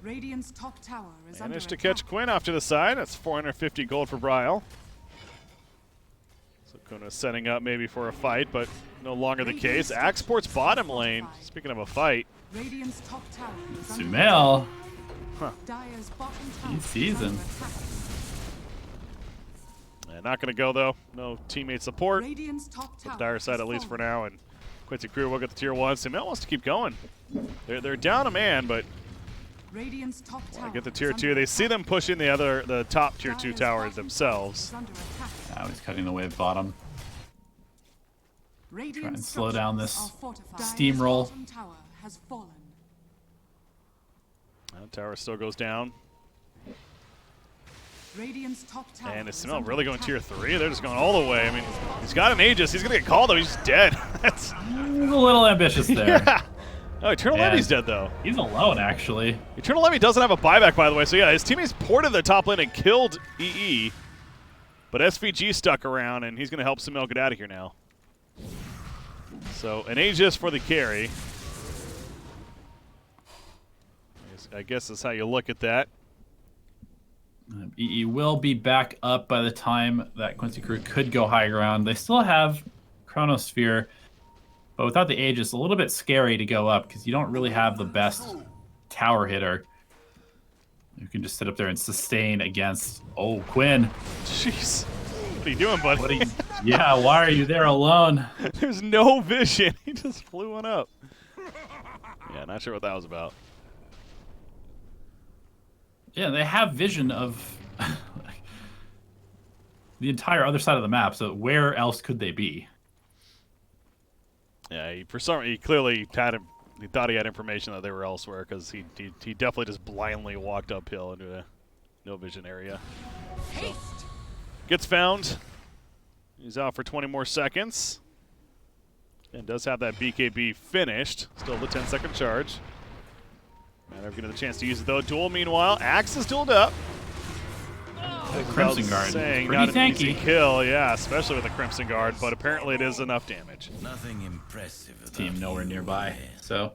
Speaker 3: Radiant's top tower is
Speaker 2: Managed to
Speaker 3: under
Speaker 2: catch
Speaker 3: attack.
Speaker 2: Quinn off to the side. That's 450 gold for Bryle. So Kuna's setting up maybe for a fight, but no longer the case. Axport's bottom lane. Speaking of a fight.
Speaker 3: Radiant's top tower is under
Speaker 1: Sumail.
Speaker 3: Dire's bottom tower
Speaker 1: He's
Speaker 3: is
Speaker 1: seasoned.
Speaker 3: under attack.
Speaker 2: Not going to go, though. No teammate support.
Speaker 3: Radiant's top tower
Speaker 2: Dire side
Speaker 3: has
Speaker 2: at least for
Speaker 3: fallen.
Speaker 2: now, and Quincy crew will get the tier 1. Sumail wants to keep going. They're down a man, but
Speaker 3: Radiant's top tower
Speaker 2: get the tier
Speaker 3: is
Speaker 2: 2.
Speaker 3: under
Speaker 2: They see them pushing the top tier 2
Speaker 3: Dire's
Speaker 2: towers
Speaker 3: bottom
Speaker 2: themselves.
Speaker 3: tower is under attack.
Speaker 1: Now he's cutting the wave bottom.
Speaker 3: Radiant
Speaker 1: and slow down this
Speaker 3: structures are fortified.
Speaker 1: steamroll.
Speaker 3: Dire's bottom tower has fallen.
Speaker 2: Tower still goes down.
Speaker 3: Radiant's top tower
Speaker 2: And is
Speaker 3: is
Speaker 2: Sumail
Speaker 3: under
Speaker 2: really going
Speaker 3: attack.
Speaker 2: tier 3? They're just going all the way. I mean, he's got an Aegis. He's going to get called, though. He's just dead. That's
Speaker 1: A little ambitious there.
Speaker 2: yeah. Oh, Eternal Levy's dead, though.
Speaker 1: He's alone, actually.
Speaker 2: Eternal Levy doesn't have a buyback, by the way. So, yeah, his teammates ported the top lane and killed EE. But SVG stuck around, and he's going to help Samel get out of here now. So, an Aegis for the carry. I guess that's how you look at that.
Speaker 1: EE will be back up by the time that Quincy Crew could go high ground. They still have Chronosphere, but without the Aegis, a little bit scary to go up because you don't really have the best tower hitter. You can just sit up there and sustain against... Oh, Quinn.
Speaker 2: Jeez. What are you doing, buddy?
Speaker 1: Yeah, why are you there alone?
Speaker 2: There's no vision. He just flew one up. Yeah, not sure what that was about.
Speaker 1: Yeah, they have vision of the entire other side of the map, so where else could they be?
Speaker 2: Yeah, he clearly had him. He thought he had information that they were elsewhere because he definitely just blindly walked uphill into a no vision area. So, gets found. He's out for 20 more seconds. And does have that BKB finished. Still the 10-second charge. And they're getting the chance to use it though. Duel meanwhile. Axe is dueled up.
Speaker 1: Crimson Guard.
Speaker 2: Saying
Speaker 1: Pretty
Speaker 2: not
Speaker 1: tanky.
Speaker 2: an easy kill, yeah, especially with the Crimson Guard, but apparently it is enough damage.
Speaker 4: Nothing impressive.
Speaker 1: Team nowhere nearby. So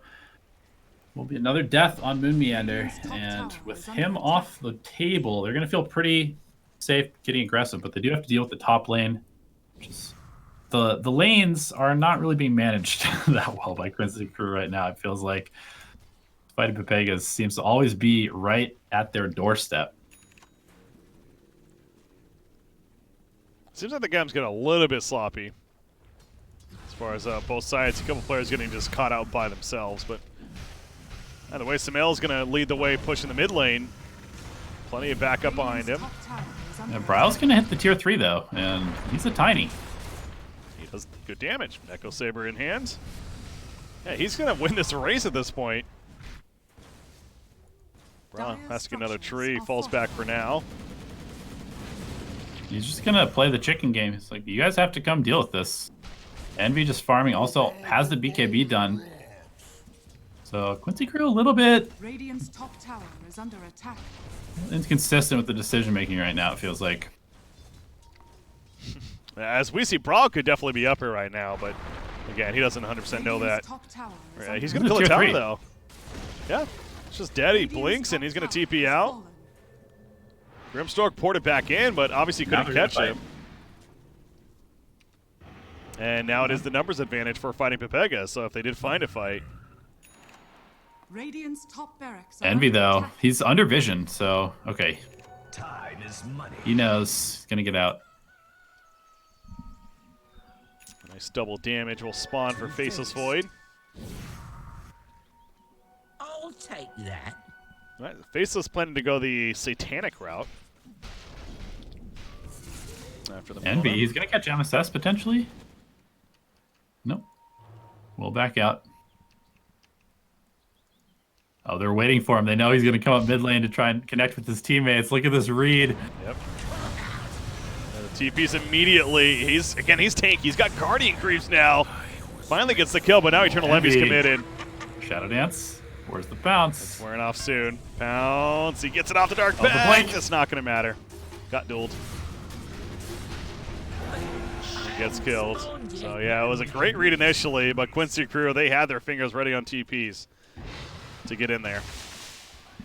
Speaker 1: will be another death on Moon Meander, and with him off the table, they're going to feel pretty safe getting aggressive, but they do have to deal with the top lane. Which is, the lanes are not really being managed that well by Quincy Crew right now. It feels like fighting Pepegas seems to always be right at their doorstep.
Speaker 2: Seems like the game's getting a little bit sloppy as far as both sides. A couple players getting just caught out by themselves, but the way Samel's going to lead the way pushing the mid lane. Plenty of backup behind him.
Speaker 1: And Bryle's going to hit the tier 3 though, and he's a tiny.
Speaker 2: He does good damage. Echo Saber in hand. Yeah, he's going to win this race at this point. Brawl has to get another tree. Falls back for now.
Speaker 1: He's just going to play the chicken game. It's like, you guys have to come deal with this. Envy just farming. Also has the BKB done. So Quincy Crew a little bit
Speaker 3: Radiant's top tower is under attack.
Speaker 1: inconsistent with the decision making right now, it feels like.
Speaker 2: As we see, Brawl could definitely be up here right now, but again, he doesn't 100% know that. He's going to kill the tower, though. Yeah, it's just dead. He blinks, and he's going to TP out. Grimstork ported back in, but obviously couldn't catch him. And now it is the numbers advantage for fighting Pepegas, so if they did find a fight.
Speaker 3: Radiant's top barracks
Speaker 1: Envy, though, he's under vision, so, okay.
Speaker 4: Time is money.
Speaker 1: He knows he's going to get out.
Speaker 2: Nice double damage will spawn for Faceless Void.
Speaker 4: I'll take that.
Speaker 2: All right, Faceless planning to go the Satanic route. After the
Speaker 1: Envy,
Speaker 2: Mona.
Speaker 1: he's going to catch MSS potentially? Nope. We'll back out. Oh, they're waiting for him. They know he's going to come up mid lane to try and connect with his teammates. Look at this read.
Speaker 2: Yep. The TP's immediately. He's tanky. He's got Guardian Creeps now. Finally gets the kill, but now Eternal Levy's committed.
Speaker 1: Shadow Dance. Where's the bounce?
Speaker 2: It's wearing off soon. Bounce. He gets it off the Dark
Speaker 1: Oh, the
Speaker 2: Pact.
Speaker 1: blink.
Speaker 2: It's not going to matter. Got dueled. He gets killed. So, yeah, it was a great read initially, but Quincy Crew, they had their fingers ready on TPs to get in there.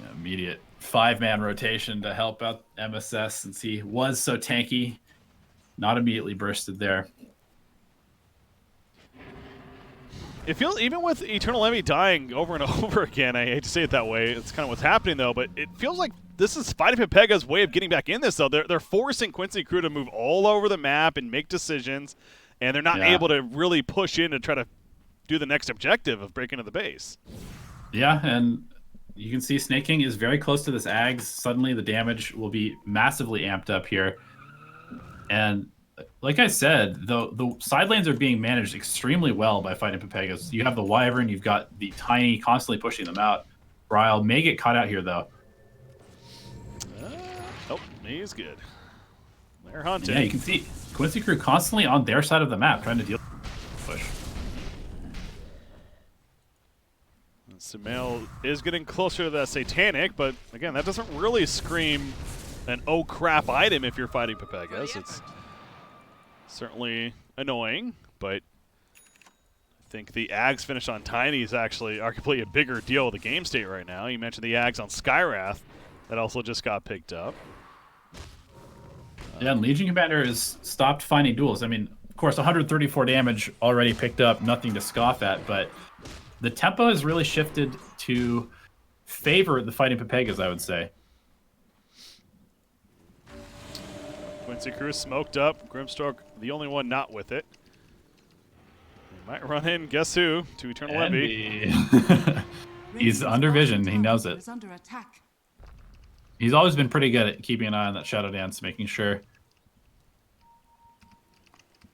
Speaker 1: Yeah, immediate 5-man rotation to help out MSS since he was so tanky. Not immediately bursted there.
Speaker 2: It feels, even with Eternal Levy dying over and over again, I hate to say it that way, it's kind of what's happening though, but it feels like this is fighting Pepega's way of getting back in this though. They're forcing Quincy Crew to move all over the map and make decisions, and they're not able to really push in to try to do the next objective of breaking into the base.
Speaker 1: Yeah, and you can see Snake King is very close to this Ags. Suddenly the damage will be massively amped up here. And like I said, the side lanes are being managed extremely well by fighting Pepegas. You have the Wyvern, you've got the Tiny constantly pushing them out. Bryle may get caught out here, though.
Speaker 2: Oh, he's good. They're hunting.
Speaker 1: Yeah, you can see Quincy Crew constantly on their side of the map trying to deal with push.
Speaker 2: Sumail is getting closer to that Satanic, but again, that doesn't really scream an oh crap item if you're fighting Pepegas. It's certainly annoying, but I think the Ags finish on Tiny is actually arguably a bigger deal with the game state right now. You mentioned the Ags on Skyrath that also just got picked up.
Speaker 1: Yeah, and Legion Commander has stopped finding duels. I mean, of course, 134 damage already picked up, nothing to scoff at, but the tempo has really shifted to favor the fighting Pepegas, I would say.
Speaker 2: Quincy Crew smoked up. Grimstroke, the only one not with it. He might run in, guess who, to Eternal Envy.
Speaker 1: He's under vision. He knows it. He's always been pretty good at keeping an eye on that Shadow Dance, making sure.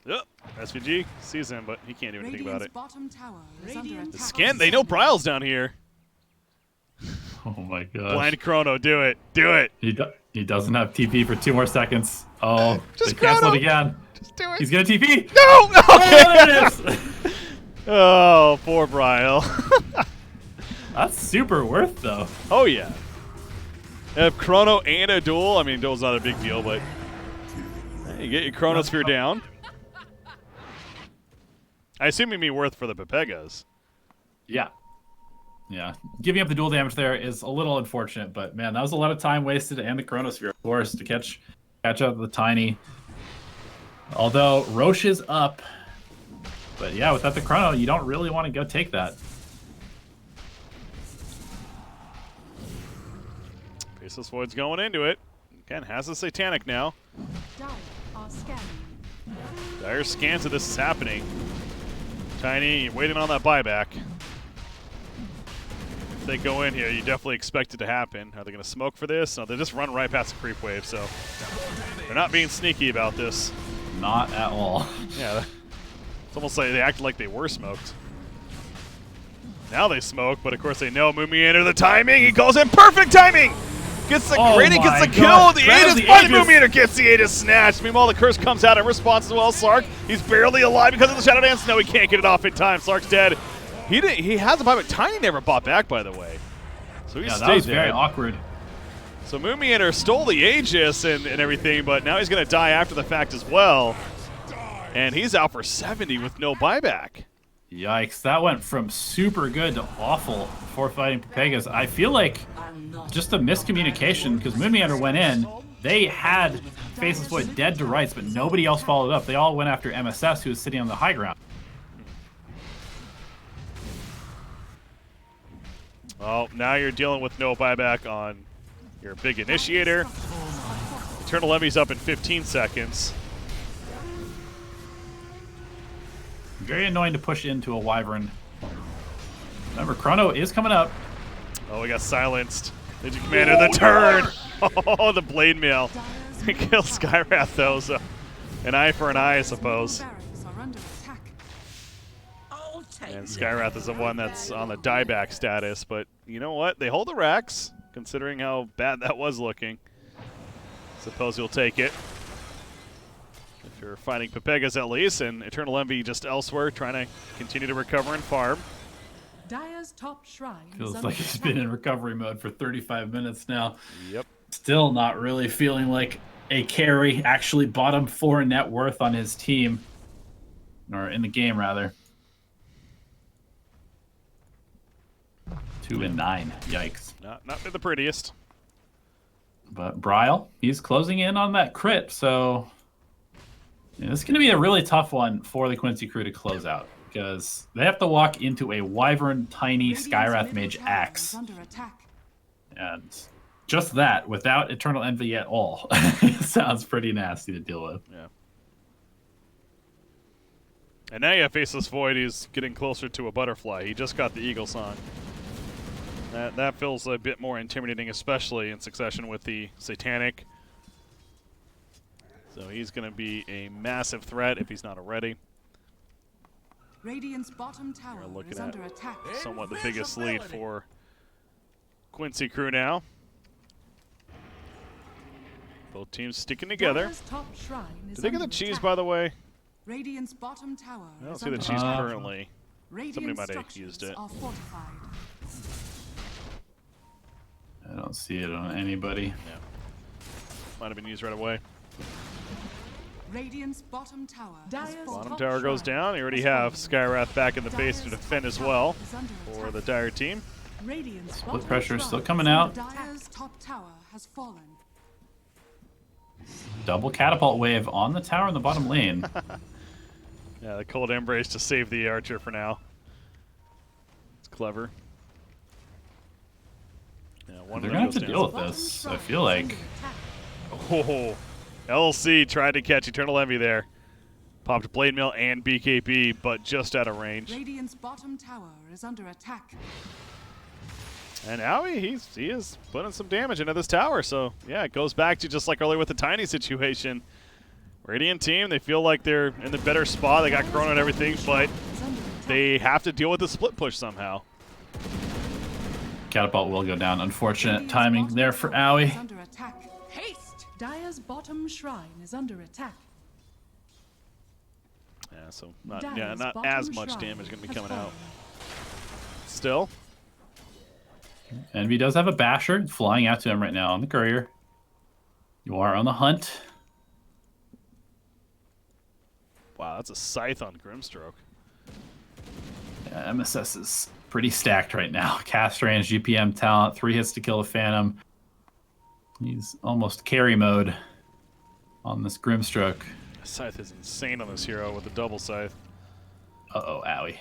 Speaker 2: Yep, SVG sees him, but he can't do anything about it.
Speaker 3: The
Speaker 2: Scan, they know Bryle's down here.
Speaker 1: Oh my gosh.
Speaker 2: Blind Chrono, do it. Do it.
Speaker 1: He doesn't have TP for 2 more seconds. Oh,
Speaker 2: Just
Speaker 1: they cancel it again.
Speaker 2: Just do it.
Speaker 1: He's going to TP.
Speaker 2: No! Okay.
Speaker 1: Oh, there it is.
Speaker 2: Oh, poor Bryle.
Speaker 1: That's super worth, though.
Speaker 2: Oh, yeah. If Chrono and a duel, I mean, duel's not a big deal, but hey, you get your Chronosphere down. I assume you mean worth for the Pepegas.
Speaker 1: Yeah. Yeah. Giving up the dual damage there is a little unfortunate, but man, that was a lot of time wasted, and the Chronosphere, of course, to catch up with the Tiny. Although Roche is up, but yeah, without the Chrono, you don't really want to go take that.
Speaker 2: Faceless Void's going into it. Again, has a Satanic now. Dire scans that this is happening. Tiny waiting on that buyback. If they go in here, you definitely expect it to happen. Are they going to smoke for this? No, they just run right past the creep wave, so they're not being sneaky about this.
Speaker 1: Not at all.
Speaker 2: Yeah, it's almost like they acted like they were smoked. Now they smoke, but of course they know Moomiander the timing. He goes in perfect timing. Gets the gritty, gets the kill. The Aegis, but the Moomiander gets the Aegis snatched. Meanwhile, the curse comes out in response as well. Slark, he's barely alive because of the Shadow Dance. No, he can't get it off in time. Slark's dead. He has a buyback. Tiny never bought back, by the way. So he stayed
Speaker 1: that was
Speaker 2: dead.
Speaker 1: very awkward.
Speaker 2: So Moomiander stole the Aegis and everything, but now he's going to die after the fact as well. And he's out for 70 with no buyback.
Speaker 1: Yikes, that went from super good to awful for fighting Pepegas. I feel like just a miscommunication, because Moomiander went in. They had Faceless Void dead to rights, but nobody else followed up. They all went after MSS, who was sitting on the high ground.
Speaker 2: Well, now you're dealing with no buyback on your big initiator. Eternal Levy's up in 15 seconds.
Speaker 1: Very annoying to push into a Wyvern. Remember, Chrono is coming up.
Speaker 2: Oh, we got silenced. Legion Commander, the turn! Oh, the Blade Mail. He kills Skyrath, though, so an eye for an eye, I suppose. And Skyrath is the one that's on the dieback status, but you know what? They hold the racks, considering how bad that was looking. Suppose you'll take it. If you're fighting Pepegas at least, and Eternal Envy just elsewhere, trying to continue to recover and farm.
Speaker 3: Dire's top shrine
Speaker 1: Feels like he's been in recovery mode for 35 minutes now.
Speaker 2: Yep.
Speaker 1: Still not really feeling like a carry, actually bottom 4 net worth on his team. Or in the game, rather. 2 and 9. Yikes.
Speaker 2: Not the prettiest.
Speaker 1: But Bryle, he's closing in on that crit, so yeah, this is going to be a really tough one for the Quincy crew to close out, because they have to walk into a Wyvern Tiny Skyrath Mage Axe. And just that, without Eternal Envy at all, sounds pretty nasty to deal with.
Speaker 2: Yeah. And now you have Faceless Void. He's getting closer to a butterfly. He just got the Eagle Song. That feels a bit more intimidating, especially in succession with the Satanic. So he's going to be a massive threat if he's not already.
Speaker 3: Radiant's bottom tower
Speaker 2: Looking
Speaker 3: is
Speaker 2: at
Speaker 3: under attack.
Speaker 2: somewhat the biggest lead for Quincy crew now. Both teams sticking together.
Speaker 3: Dire's top shrine is
Speaker 2: Did they get the
Speaker 3: under
Speaker 2: cheese,
Speaker 3: attack.
Speaker 2: by the way?
Speaker 3: Radiant's bottom tower
Speaker 2: I don't
Speaker 3: is
Speaker 2: see the
Speaker 3: under
Speaker 2: cheese
Speaker 3: attack.
Speaker 2: currently.
Speaker 3: Radiant
Speaker 2: Somebody might have
Speaker 3: structures
Speaker 2: used it.
Speaker 3: are fortified.
Speaker 1: I don't see it on anybody.
Speaker 2: Yeah. Might have been used right away.
Speaker 3: Radiant's bottom tower.
Speaker 2: Bottom tower goes down. You already have Skywrath back in the base to defend as well for the Dire team.
Speaker 1: Split pressure still coming out.
Speaker 3: Dire's top tower has fallen.
Speaker 1: Double catapult wave on the tower in the bottom lane.
Speaker 2: Yeah, the cold embrace to save the archer for now. It's clever. Yeah, one
Speaker 1: They're
Speaker 2: of
Speaker 1: gonna
Speaker 2: them
Speaker 1: have to
Speaker 2: goes
Speaker 1: deal
Speaker 2: down.
Speaker 1: with this, I feel like.
Speaker 2: Oh, LC tried to catch Eternal Envy there. Popped Blade Mill and BKB, but just out of range.
Speaker 3: Radiant's bottom tower is under attack.
Speaker 2: And Owie, he is putting some damage into this tower. So, yeah, it goes back to just like earlier with the Tiny situation. Radiant team, they feel like they're in the better spot. They got Chrono and everything, but they have to deal with the split push somehow.
Speaker 1: Catapult will go down. Unfortunate timing there for Owie.
Speaker 3: Under attack. Haste! Dire's bottom shrine is under attack.
Speaker 2: Yeah, so not
Speaker 3: Dire's
Speaker 2: not
Speaker 3: bottom
Speaker 2: as much
Speaker 3: shrine
Speaker 2: damage going to be
Speaker 3: has
Speaker 2: coming out.
Speaker 3: fallen.
Speaker 2: Still,
Speaker 1: Envy does have a basher flying out to him right now on the courier. You are on the hunt.
Speaker 2: wow, that's a scythe on Grimstroke.
Speaker 1: Yeah, MSS is pretty stacked right now. Cast range, GPM talent, 3 hits to kill a Phantom. He's almost carry mode on this Grimstroke.
Speaker 2: Scythe is insane on this hero with the double scythe.
Speaker 1: Uh-oh, Owie.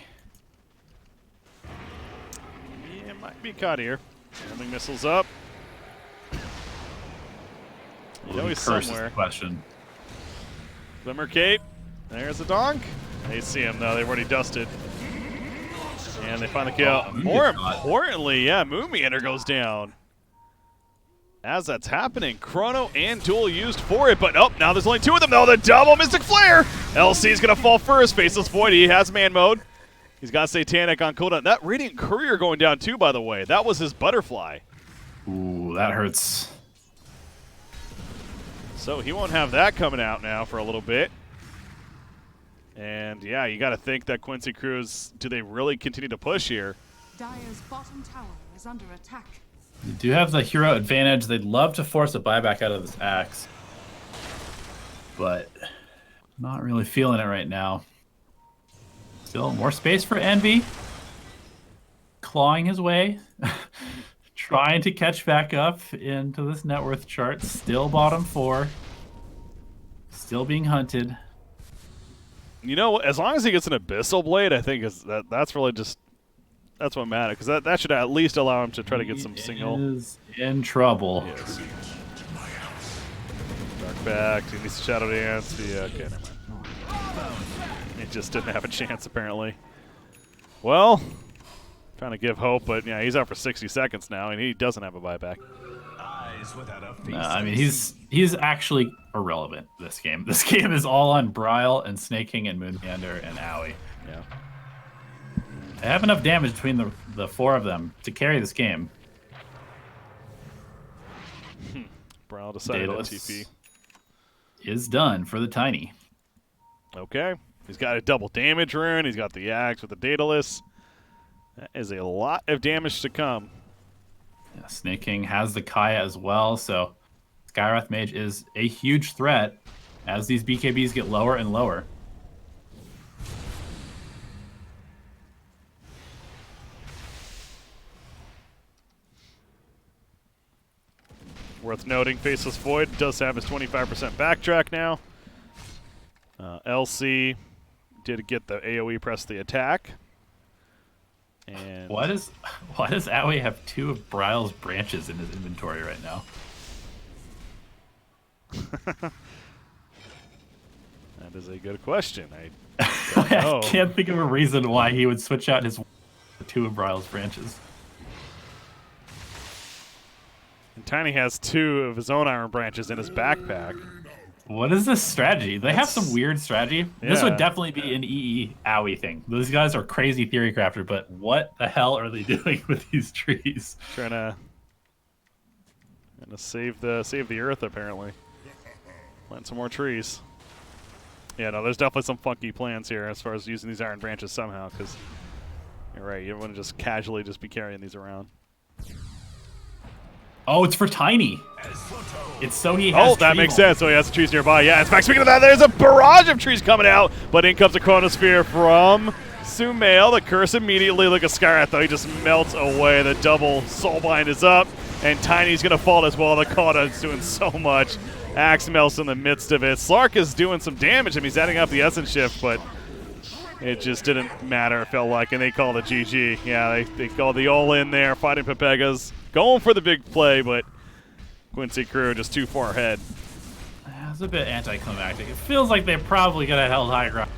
Speaker 2: Yeah, might be caught here. Homing missiles up. You know he's
Speaker 1: Curse is
Speaker 2: somewhere.
Speaker 1: the question.
Speaker 2: Glimmer Cape. There's the donk. They see him though. They've already dusted. And they find the kill.
Speaker 1: Oh,
Speaker 2: More
Speaker 1: God.
Speaker 2: importantly, yeah, Moon Meander goes down. As that's happening, Chrono and Duel used for it, but oh, now there's only 2 of them though. The double Mystic Flare. LC's gonna fall first. Faceless Void. He has man mode. He's got Satanic on cooldown. That Radiant Courier going down too, by the way. That was his butterfly.
Speaker 1: Ooh, that hurts.
Speaker 2: So he won't have that coming out now for a little bit. And yeah, you got to think that Quincy Cruz, do they really continue to push here?
Speaker 3: Dire's bottom tower is under attack.
Speaker 1: They do have the hero advantage. They'd love to force a buyback out of this axe. But not really feeling it right now. Still more space for Envy. Clawing his way. Trying to catch back up into this net worth chart. Still bottom 4. Still being hunted.
Speaker 2: You know, as long as he gets an Abyssal Blade, I think that's really just that's what matters, because that should at least allow him to try to get some single.
Speaker 1: He is in trouble.
Speaker 2: Yes. Dark back. He needs to Shadow Dance. Yeah, okay, never mind. He just didn't have a chance apparently. Well, trying to give hope, but yeah, he's out for 60 seconds now, and he doesn't have a buyback.
Speaker 4: Eyes without a face.
Speaker 1: I mean, he's actually irrelevant this game. This game is all on Bryle and Snake King and Moon Meander and Owie.
Speaker 2: Yeah.
Speaker 1: They have enough damage between the 4 of them to carry this game.
Speaker 2: Brown decided to
Speaker 1: Daedalus
Speaker 2: TP.
Speaker 1: is done for the Tiny.
Speaker 2: Okay. He's got a double damage rune. He's got the axe with the Daedalus. That is a lot of damage to come.
Speaker 1: Yeah, Snake King has the Kaya as well, so Skywrath Mage is a huge threat as these BKBs get lower and lower.
Speaker 2: Worth noting, Faceless Void does have his 25% backtrack now. LC did get the AoE press the attack. And
Speaker 1: Why does Owie have 2 of Bryle's branches in his inventory right now?
Speaker 2: that is a good question.
Speaker 1: I can't think of a reason why he would switch out his 2 of Bryle's branches.
Speaker 2: And Tiny has 2 of his own iron branches in his backpack.
Speaker 1: What is this strategy? They have some weird strategy. This
Speaker 2: Yeah.
Speaker 1: would definitely be an EE Owie thing. Those guys are crazy theory crafters, but what the hell are they doing with these trees?
Speaker 2: Trying to save the earth apparently. Plant some more trees. Yeah, no, there's definitely some funky plans here as far as using these iron branches somehow, because You're right. You don't want to just casually just be carrying these around.
Speaker 1: Oh, it's for Tiny. It's so he has.
Speaker 2: Oh, that makes sense. So he has the trees nearby. Yeah, in fact, speaking of that, there's a barrage of trees coming out, but in comes a Chronosphere from Sumail. The curse immediately. Look at Skyrath, though. He just melts away. The double Soulbind is up, and Tiny's going to fall as well. The Kata is doing so much. Axe melts in the midst of it. Slark is doing some damage. I mean, he's adding up the Essence Shift, but it just didn't matter, it felt like, and they called it GG. Yeah, they called the all-in there, fighting Pepegas. Going for the big play, but Quincy crew just too far ahead.
Speaker 1: It's a bit anticlimactic. It feels like they probably could have held high ground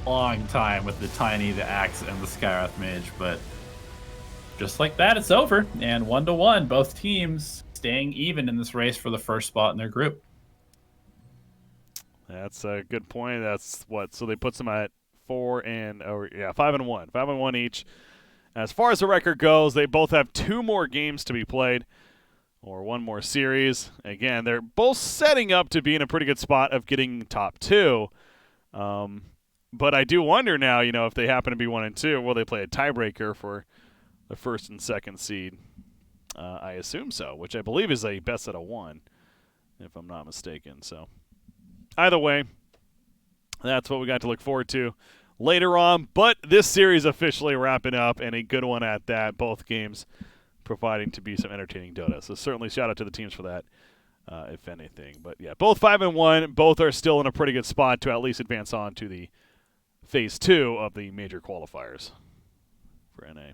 Speaker 1: a long time with the Tiny, the Axe, and the Skyrath Mage, but just like that, it's over. And 1-1, both teams staying even in this race for the first spot in their group.
Speaker 2: That's a good point. That's what, so they put them at 5-1. 5-1 each. As far as the record goes, they both have 2 more games to be played, or 1 more series. Again, they're both setting up to be in a pretty good spot of getting top 2. But I do wonder now, if they happen to be 1 and 2, will they play a tiebreaker for the 1st and 2nd seed? I assume so, which I believe is a best out of 1, if I'm not mistaken. So either way, that's what we got to look forward to later on, but this series officially wrapping up, and a good one at that. Both games providing to be some entertaining Dota. So certainly shout out to the teams for that, if anything. But yeah, both 5-1. Both are still in a pretty good spot to at least advance on to the Phase 2 of the major qualifiers for NA.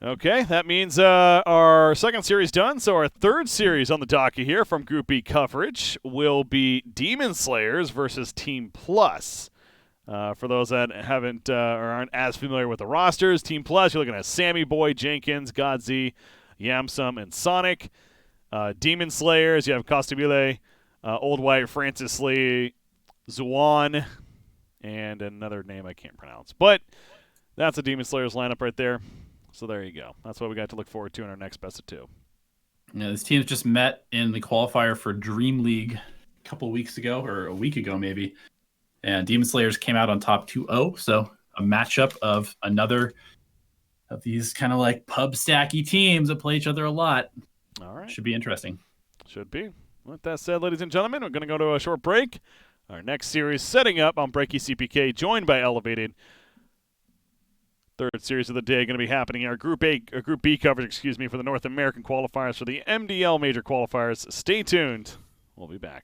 Speaker 2: Okay, that means our 2nd series done. So our 3rd series on the docket here from Group B coverage will be Demon Slayers versus Team Plus. For those that haven't or aren't as familiar with the rosters, Team Plus, you're looking at Sammy Boy, Jenkins, Godzi, Yamsum, and Sonic. Demon Slayers, you have Costabile, Old White, Francis Lee, Zuan, and another name I can't pronounce. But that's a Demon Slayers lineup right there. So there you go. That's what we got to look forward to in our next best of 2.
Speaker 1: Yeah, this team's just met in the qualifier for Dream League a couple weeks ago, or a week ago maybe. And Demon Slayers came out on top 2-0, so a matchup of another of these kind of like pub stacky teams that play each other a lot.
Speaker 2: All right.
Speaker 1: Should be interesting.
Speaker 2: Should be. With that said, ladies and gentlemen, we're going to go to a short break. Our next series setting up on Breaky CPK, joined by Elevated. 3rd series of the day going to be happening in our Group B coverage, for the North American qualifiers for the MDL major qualifiers. Stay tuned. We'll be back.